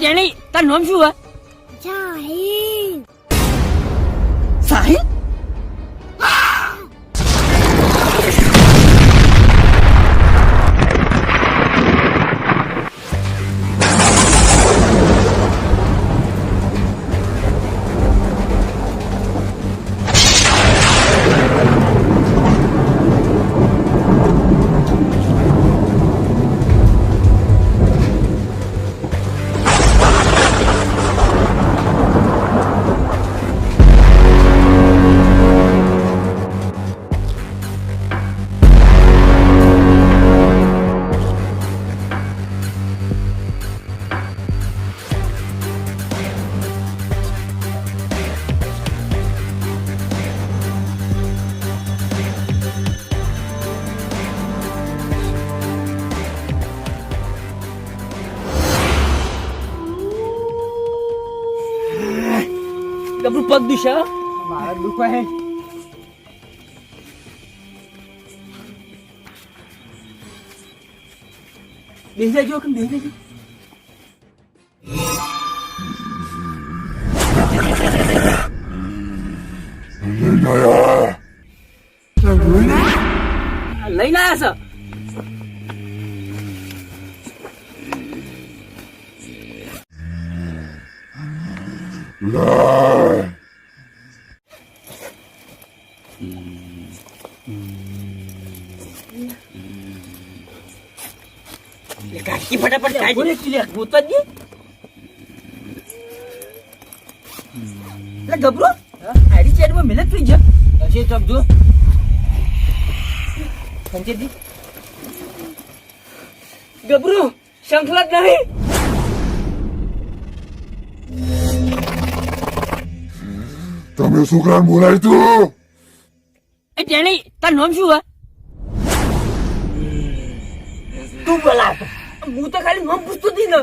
જેણી તાર નામ શું હે? સાહિલ. સાહિલ? ગબરું પગ દુશા મારા દુખવા હે બેસી જાજો કે બેસી જાજો લઈને આયા છે કાકી ફટાફટ કાઢી લે ગોતો જ લે ગબરો આડી ચેડમાં મિલત થઈ જા હશે સમજો સંજયજી ગબરો શંખલા જ નહીં તમે છોકરાને બોલાય તું એ જેણી તાર નામ શું હે? તું બોલા હું તો ખાલી નામ પૂછતો હતી ને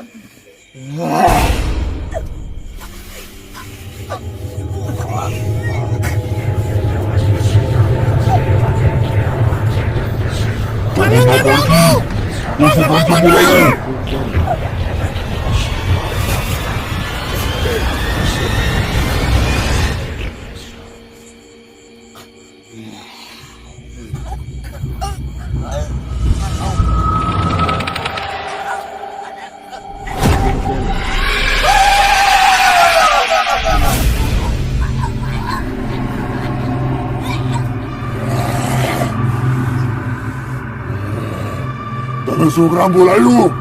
તમે છોકરાને બોલાયું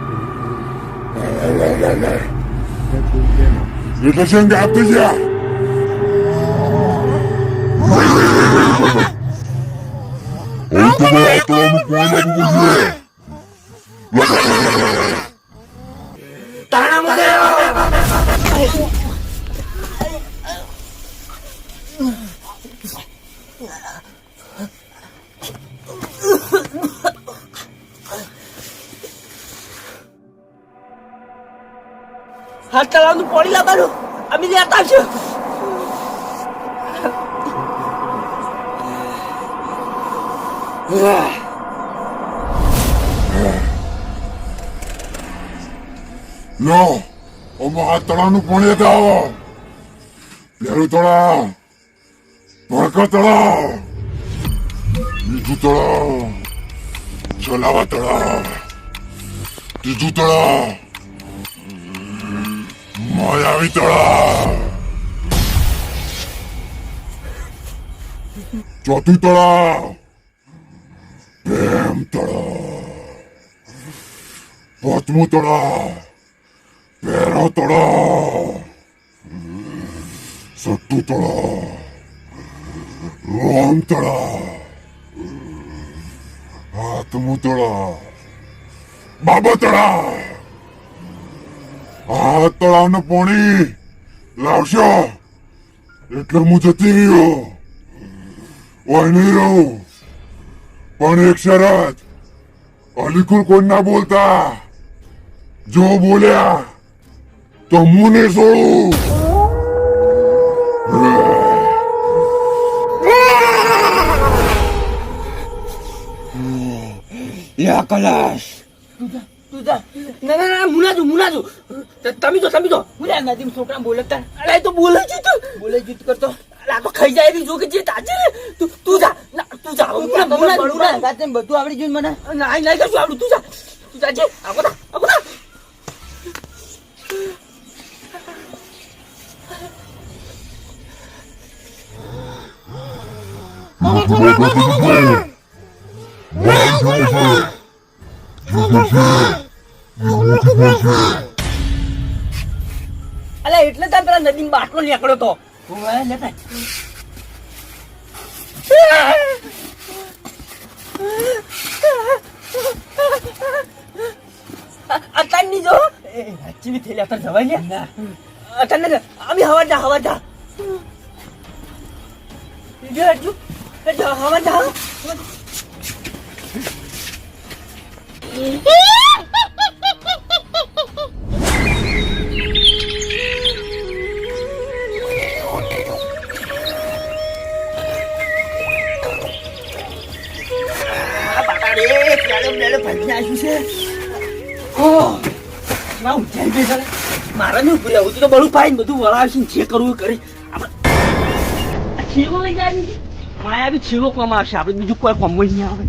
એટલે છે ગાપ થઈ ગયા હાથ તળાવનું પાણી લાવવાનું અમે લેતા છે લો ઓમાં હાથ તળાવનું પાણી લેતા આવો પહેલું તળાવ ભડકા તળાવ બીજું તળાવ છલાવા તળાવ ત્રીજું તળાવ માયાવી તળાવ ચોથું તળાવ પ્રેમ તળાવ પાંચમું તળાવ પેરો તળાવ છઠ્ઠું તળાવ રોમ તળાવ સાતમું તળાવ બાબા તળાવ આ તળાવનું પાણી લાવશો એટલે હું જતી રહ્યો ઓય નહીં રહું પણ એક શરત, અલીકુલ કોઈ ના બોલતા. જો બોલ્યા તો હું નહીં છોડું. લ્યા કલાશ તું જા. ના ના ના મુના જો તમે તો મુના નદીમ છોકરા બોલતા. અરે તો બોલે જૂત કરતો. આ તો ખાઈ જાય એવી જો કે જે તાજે ને તું જા. ના તું જા મુના ગાતે બધું આવડી ગયું મને. ના કશું આવડું. તું જા જે આગો તા. અલે એટલે તાર પેલા નદીમાં બાટલો નીકળ્યો તો. અત્યારની જો ચીવી થયેલી અત્યારે જવાય ને. અત્યારે અમે હવા જા હવા જા મારા ને ઉપર આવું તો બળું પાઈ બધું વળાવશે જે કરવું એ કરે. આપણે છેલ્લો લઈ જાય માયા બી છેલ્લો કામ આવશે. આપણે બીજું કોઈ કામ જ નહીં આવે.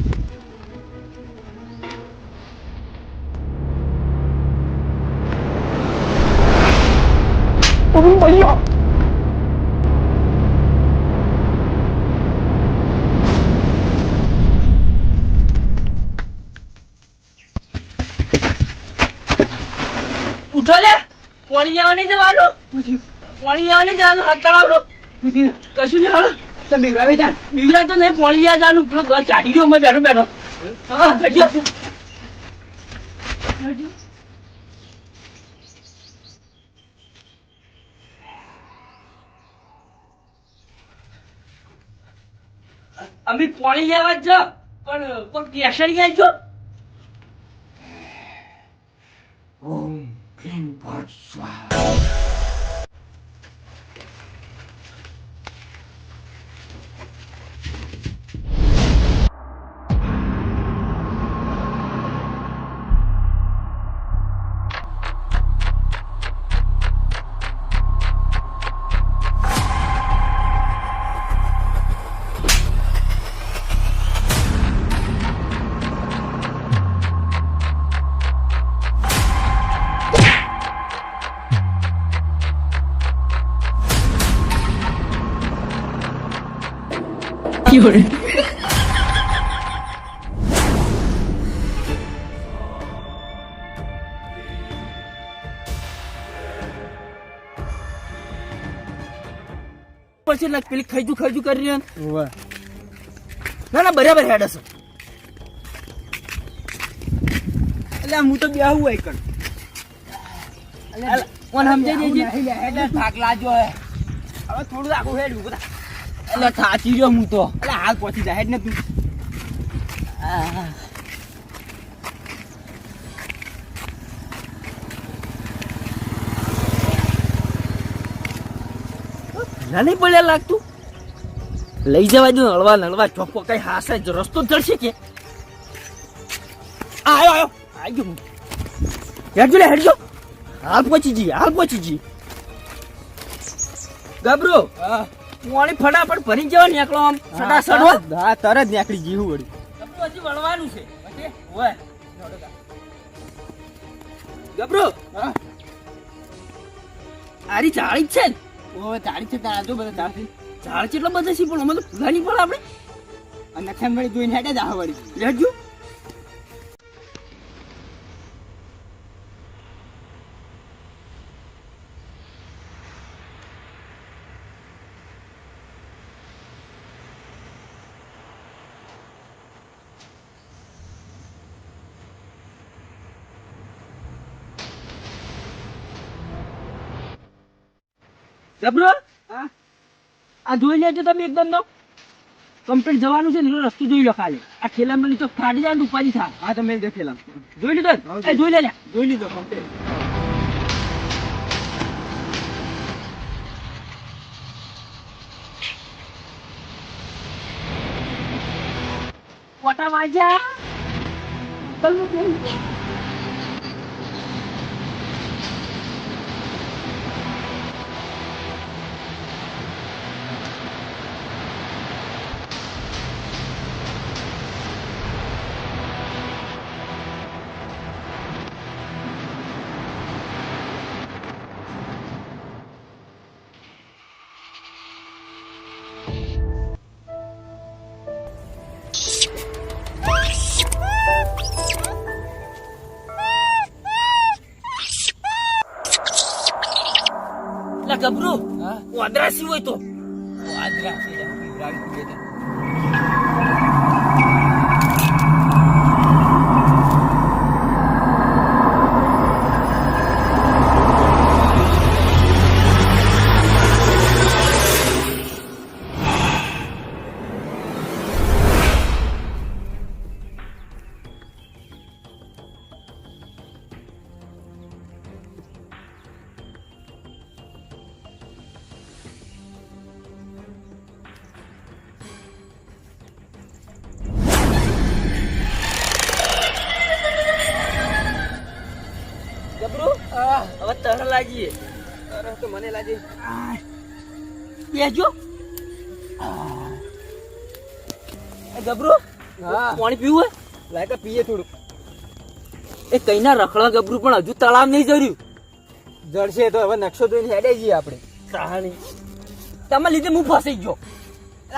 ઉઠો લે પાણી જવા નહીં જવાનું. હાથ તળાવડો કશું નહીં હાલો. તો બિગડાવી જા. બિગડા તો નહીં પાણી જવા જવાનું. પેલો ઘર ચાટી ગયો મેં બેઠો. હા ઘટ્યો. અમે પાણી લેવા જ પણ કોઈ કેસરી ગયા છો. ઓમ ક્લીન ભટ સ્વાહા. પછી પેલી ખજુ કરી રહી. ના બરાબર હેડ હશે. એટલે હું તો બેહું હોય કર. કોણ સમજાઈ દેજે. થાક લાજો હવે થોડું આખું હેડ ઉભા. એટલે થાચી ગયો હું તો. એટલે હાલ પહોંચી જાય હેડ ને તું. નહીં પડ્યા લાગતું. લઈ જવા દો નળવા ચોખ્ખો કઈ હાસે રસ્તો જડશે કે. આયો હેડજો હેડજો. હાલ પહોંચી જી. ગબરો પાણી ફટાફટ ભરી જવા નીકળો. આમ સડા સડવા. હા તરત નીકળી જીવું વળી. હજી વળવાનું છે. ગબરો આરી ચાળી જ છે ને. ચાળી છે તારા જો બધા ઝાડ કેટલા બધા છે પણ અમે તો ભૂલા નહીં પડે આપણે. અને નખેમ વળી જોઈને હેડે જ આ વળી લેજો. ગબરો આ જોઈ લેજો તમે એકદમ નો. કમ્પ્લીટ જવાનું છે ને એનો રસ્તો જોઈ લો ખાલી. આ ઠેલામાં નીચે ફાડી જાય ને ઉપાડી થાય. હા તો મેં દેખેલા જોઈ લીધો ને? એ જોઈ લે લ્યા. જોઈ લીધો complete. કોટા વાગ્યા. ચાલો, ચાલો. લા ગબરું હા વાદરાસી હોય તો આદરા છે રાવી પીએ તો ગબરું હવે તર લાગીએ. અરે તો મને લાગે બેજો ગબરું હા પાણી પીવું હોય લાગે પીએ થોડું એ કઈના રખડા ગબરું પણ હજુ તળાવ નહીં જર્યું. જળશે તો હવે નકશો જોઈને હેડે જઈએ આપણે કહાણી તમારા લીધે હું ફસાઈ ગયો.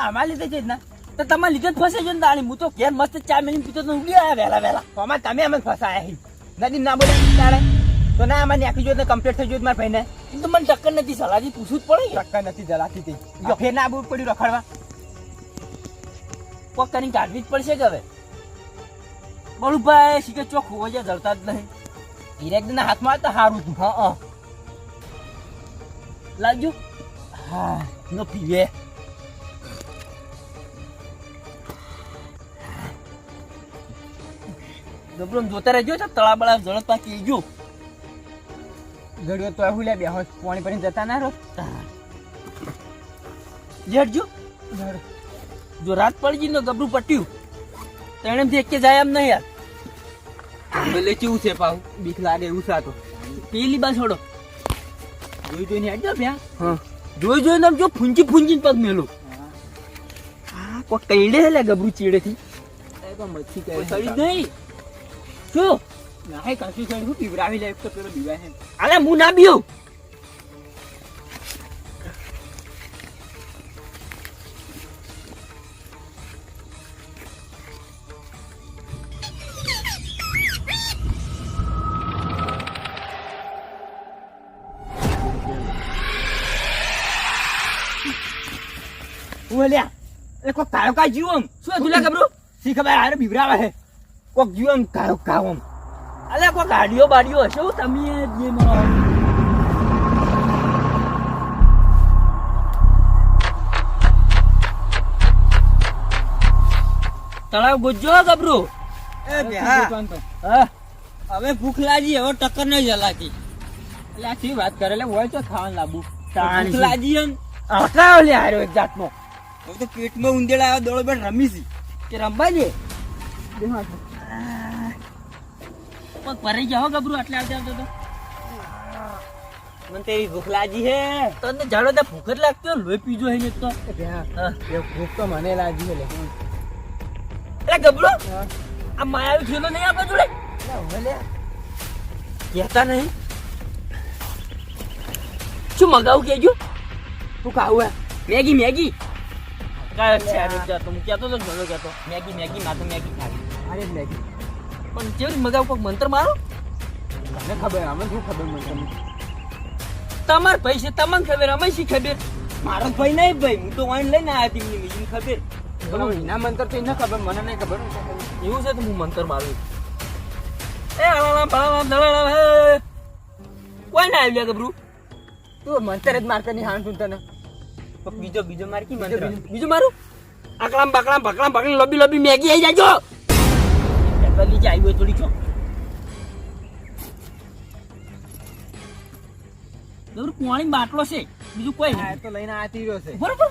અમારા લીધે છે જ ના તો તમારા લીધે જ ફસાઈ ગયો ને તાણી. હું તો ઘેર મસ્ત ચા મેલીને પીતો તો ઉડી આવ્યા વહેલા વહેલા. આમાં તમે અમને ફસાયા હી નદી ના બોલે તારે તો ના આમાં નાખી જો કમ્પ્લીટ થઈ ગયું મારા ભાઈને એમ તો મને ટક્કર નથી સલાહથી પૂછવું જ પડે. ટક્કર નથી જલાતી તે જો ફેર ના આબુ પડ્યું રખડવા કોક કરીને કાઢવી જ પડશે કે હવે બળુભાઈ શીખે ચોક હોવા જાય જળતા જ નહીં. હિરેકના હાથમાં તો સારું હતું હા લાવજો. હા ન પીવે ગબરો જોતા રહેજો તો તળા બળા જળતા કે જો ઘડીઓ તો હું લે બે હોય પાણી ભરીને જતા ના રહો જેટજો જો રાત પડી ગઈ ને ગબરું પટ્યું તો એને એક કે જાય એમ નહીં યાર. એટલે કેવું છે પાછું બીક લાગે એવું સાતો પેલી બાજુ છોડો જોઈ જોઈને હેડજો બ્યા હા જોઈ જોઈને આમ જો ફૂંચી ફૂંચીને પગ મેલું. હા કોક કઈડે છે લે ગબરું ચીડેથી મચ્છી કોઈ સડી નહીં શું ના કશું સડી હું પીવરાવી લે તો પેલો બીવાય છે અરે હું ના બીઉં. ઓલ્યા એ કોક કાયો કા જીવમ શું હતું લે ગબરું? સી ખબર આરે બીવરાવે છે કોક જીવમ કાયો કાવમ અલે કોઈ ગાડીઓ બાડીઓ હશે હો તમે જે મને તળાવ ગુજ્જો ગબરું. એ બેહા હા હવે ભૂખ લાગી હવે ટક્કર નહીં જલાતી એટલે આ શી વાત કરે એટલે હોય તો ખાવાનું લાવું તાણી ભૂખ લાગી એમ હટાવ લે હારો એક જાતનો હવે તો પેટમાં ઉંદેડા આવે દોડો બેન રમી છી કે રમવા દે પણ પરી જાઓ ગબરું આટલે આવતા આવતા તો મને તો એવી ભૂખ લાગી હે તને જાણો ત્યાં ભૂખ જ લાગતી હોય લોહી પીજો હે ને એક તો. હા એ ભૂખ તો મને લાગી હે અરે ગબરું આ માયાવી ઠેલો નહીં આપવા જોડે કહેતા નહીં શું મગાવું કેજો તું ખાવું હે મેગી મેગી કાય છે આ રીતે તો હું કહેતો તો ઘણો કહેતો મેગી મેગી માં તો મેગી ખાવી અરે જ લાગી પણ કેવી મગાવું કોઈક મંત્ર મારો મને ખબર અમને શું ખબર મને તમને તમાર ભાઈ છે તમને ખબર અમે શી ખબર મારો ભાઈ નહીં ભાઈ હું તો વાઈન લઈને આવ્યા હતી એમની બીજી ખબર એના મંતર તો એને ખબર મને નહીં ખબર એવું છે તો હું મંત્ર મારું એ અલાલા બલાલા દલાલા હે કોઈ ના આવ્યા ગબરું તું મંતર જ મારતા નહીં હાણ તું તને બીજો બીજો માર કી મંત્ર બીજો. બીજું મારું આકલામ બાકલામ ભકલામ ભકલામ લબી લબી મેગી આવી જાજો પેલી જે આવી હોય થોડી છો દોર કુવાણી બાટલો છે બીજું કોઈ નહીં તો લઈને આતી રહ્યો છે બરોબર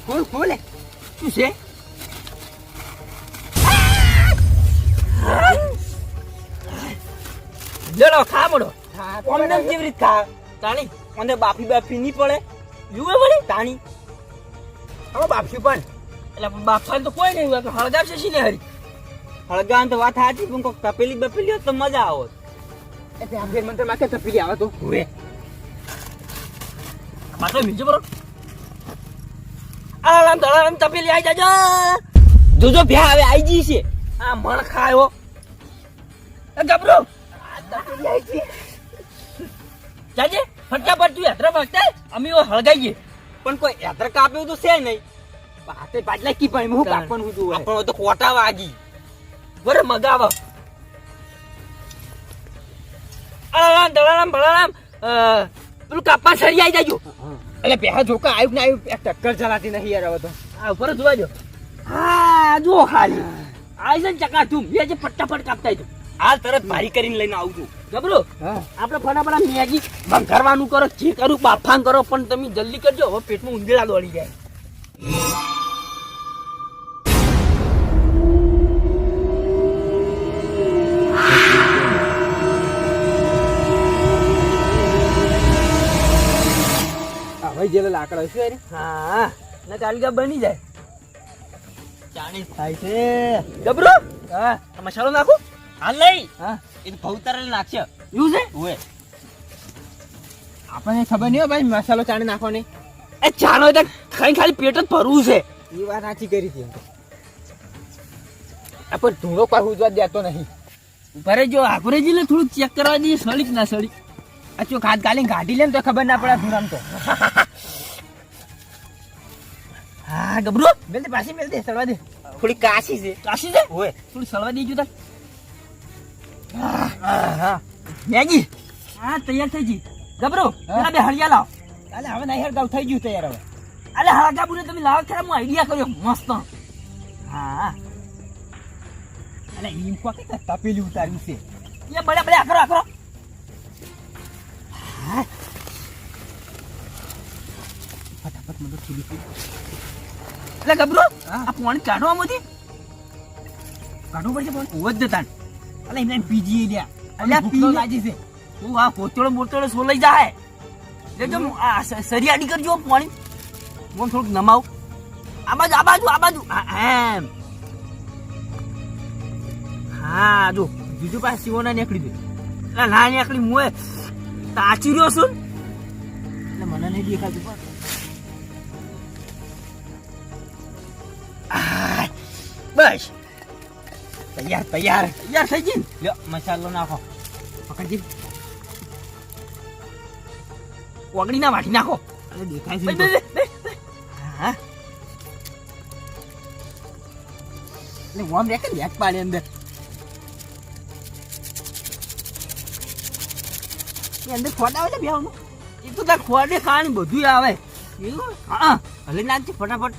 ખોલ ખોલે શું છે જડો ખા મોડો અમને કેવી રીત ખા તાણી મને બાફી નહીં પડે યુવે વળી તાણી હવે બાફ્યું પણ એટલે બાફાને તો કોઈ નહીં હોય તો હળગાવશે શી ને હરી હળગાન તો વાત સાચી પણ કોક તપેલી બપેલી હોત તો મજા આવત એટલે આમ ફેર મંત્ર માં કે તપીલી આવે તો હવે માતો મીજો બરો આલામ દળામ તપેલી આવી જાજો જોજો ભ્યા હવે આઈ જી છે આ મણ ખાયો એ ગબરો આ તપેલી આવી ગઈ જાજે ફટાફટ તું યાત્રા ભક્તા અમે હળગાઈએ પણ કોઈ યાત્રા કાપ્યું તો છે નહીં પાતે પાટલા કી પણ હું કાપવાનું હું જોવે આપણો તો કોટા વાગી બરે મગાવ આલામ દળામ બળામ પેલું કાપા સરી આવી જાજો એટલે પેહા જોકા આવ્યું ને આવ્યું એક ટક્કર ચલાતી નહીં યાર હવે તો આ ઉપર જોવા જો હા જો ખાલી આઈ છે ચકા તું એ જે ફટાફટ કાપતા તું હાલ તરત ભારી કરીને લઈને આવું છું ગબરો આપણે ફટાફટ મેગી બંઘારવાનું કરો જે કરું બાફાન કરો પણ તમે જલ્દી કરજો હવે પેટમાં ઊંધેડા દોડી જાય હવે જે લાકડા છે યાર હા ને કાલગા બની જાય ચાણી થાય છે ગબરો હા આ મસાલો નાખો હાલ નહીં હા એ તો ભવતારે નાખશે એવું છે ઓએ આપણને ખબર નહીં હોય ભાઈ મસાલો ચાણી નાખો નહીં એ ચાનો તો ખાઈ ખાલી પેટ જ ભરવું છે એ વાત સાચી કરી હતી આ પણ ધૂળો કોઈ ઉજવા દેતો નહીં ભરે જો આખરેજી ને થોડું ચેક કરવા દઈએ સળી કે ના સળી આ ચો ખાદ ગાલી ગાડી લે ને તો ખબર ના પડે ધૂળામ તો હા ગબરો મેલ દે પાછી મેલ દે સળવા દે થોડી કાશી છે કાશી છે ઓએ થોડી સળવા દેજો તાર હા મેગી હા તૈયાર થઈ ગઈ ગબરો પેલા બે હળિયા લાવ અલે હવે નહીં હેર ગાવ થઈ ગયું તૈયાર હવે અલે હળગા બુને તમે લાવ ખરા હું આઈડિયા કર્યો મસ્ત હા અલે ઈમ કો કે તપેલી ઉતાર્યું છે એ બળે બળે આકરો આકરો ફટાફટ મને ખીલી એટલે ગબરો આ પાણી કાઢો આમાંથી કાઢવું પડશે પાણી ઓવ જ દેતા અલે એમને પીજી લ્યા અલ્યા ભૂખનો પી લાજી છે તું આ પોતળો બોતળો સોલાઈ જાય લેજો આ સરિયાડી કરજો પાણી હું થોડુંક નમાવ આ બાજુ એમ હા જો બીજું પાસે સીવોના નીકળી દે એટલે ના નીકળી મુએ તાચી રહ્યો છું એટલે મને નહીં દેખાતું પણ બસ તૈયાર તૈયાર તૈયાર થઈ ગઈ લ્યો મસાલો નાખો પકડજી ઓગળી ના વાટી નાખો અલે દેખાય બે, છે બે, બે, બે. હા એટલે ઓમ રે કે લેટ પાડે અંદર એ અંદર ખોટ આવે ને બેવાનું એ તો તાર ખોડે ખાવાની બધું આવે એવું હા હલે નાખજે ફટાફટ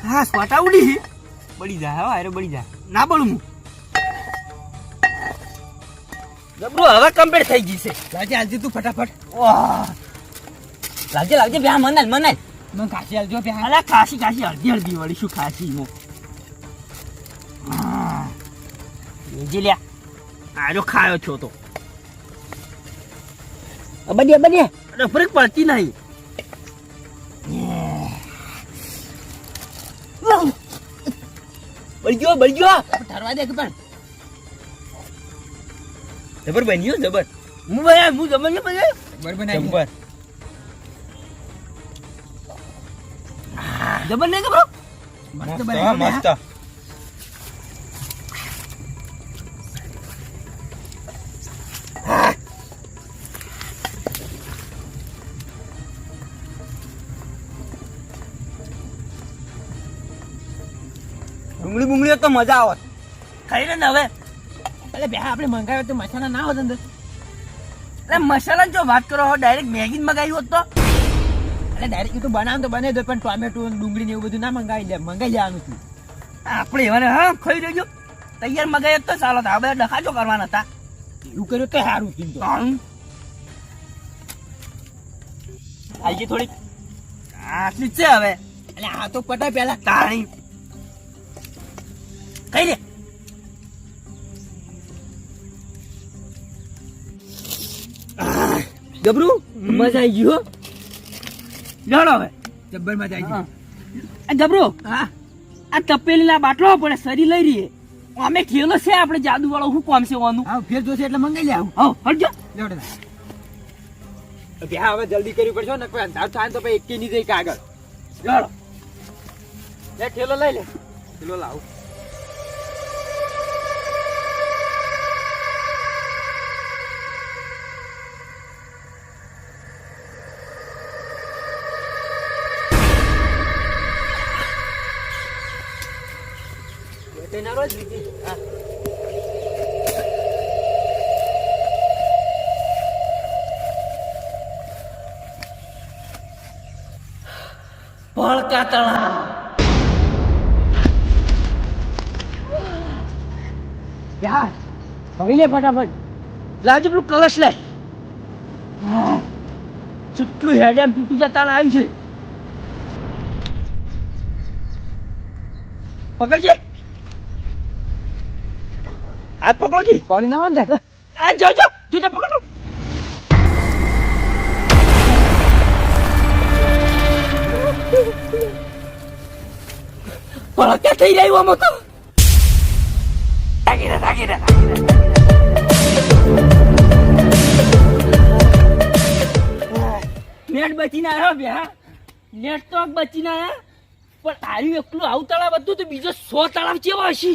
હા સ્વાટા ઉડી બળી જાય હો હારે બળી જાય ના બળું હું જબરો હવે કમ્પ્લીટ થઈ ગઈ છે લાજે આલજી તું ફટાફટ વાહ લાજે લાજે બે મનાલ મનાલ મને ખાસી આલજો બે અલા ખાસી ખાસી અડધી અડધી વળી શું ખાસી મો જે લ્યા આજો ખાયો છો તો બડિયા બડિયા અરે ફરક પડતી નહીં બળી ગયો ઠરવા દે કે પણ જબર બન્યો જબર હું ભાઈ હું જબર ને ભાઈ બરાબર નાખી જબર જબર નહીં જબરો મસ્ત બન્યો, મસ્ત ડુંગળી બુંગળી તો મજા આવત ખાઈ ને હવે એટલે બે આપણે મંગાવ્યો તો મસાલા ના હોત અંદર એટલે મસાલા જો વાત કરો ડાયરેક્ટ મેગી મંગાવી હોત તો એટલે ડાયરેક્ટ તો બનાવ તો બને દો પણ ટોમેટો ડુંગળી ને એવું બધું ના મંગાવી જવાનું હતું આપણે એવાને હા ખાઈ રહેજો તૈયાર મગાવી તો ચાલો આ બધા ડખાજો કરવાના હતા એવું કર્યું તો સારું થયું આજી થોડી આટલી જ છે હવે એટલે આ તો પટાય પેલા તાણી કઈ લે ગબરું મજા આવી ગયો જાણો હવે જબ્બર મજા આવી ગઈ ગબરું હા આ તપેલીના બાટલો પડે સરી લઈ રહીએ અમે ઠેલો છે આપણે જાદુ વાળો શું કોમ છે ઓનું હા ફેર જોશે એટલે મંગાઈ લે આવું હા હટજો ત્યાં હવે જલ્દી કરવી પડશે ને કોઈ અંધાર થાય તો પછી એકી નહીં જઈ કાગળ જાણો લે ઠેલો લઈ લે ઠેલો લાવું ભળકા તળા યાર હવે લે ફટાફટ લાવજો પેલું કલશ લે ચુટલું હેડ એમ તૂટી જતા આવ્યું છે પકડજે હાથ પકડો જી પાણી ના વાંધે આ જો તું પકડો ભળકા થઈ રહ્યું આમાં તો નેટ બચીને આવ્યો બે હા નેટ તો બચીને આવ્યા પણ તારું એકલું આવું તળાવ હતું તો બીજો 100 તળાવ કેવા હશે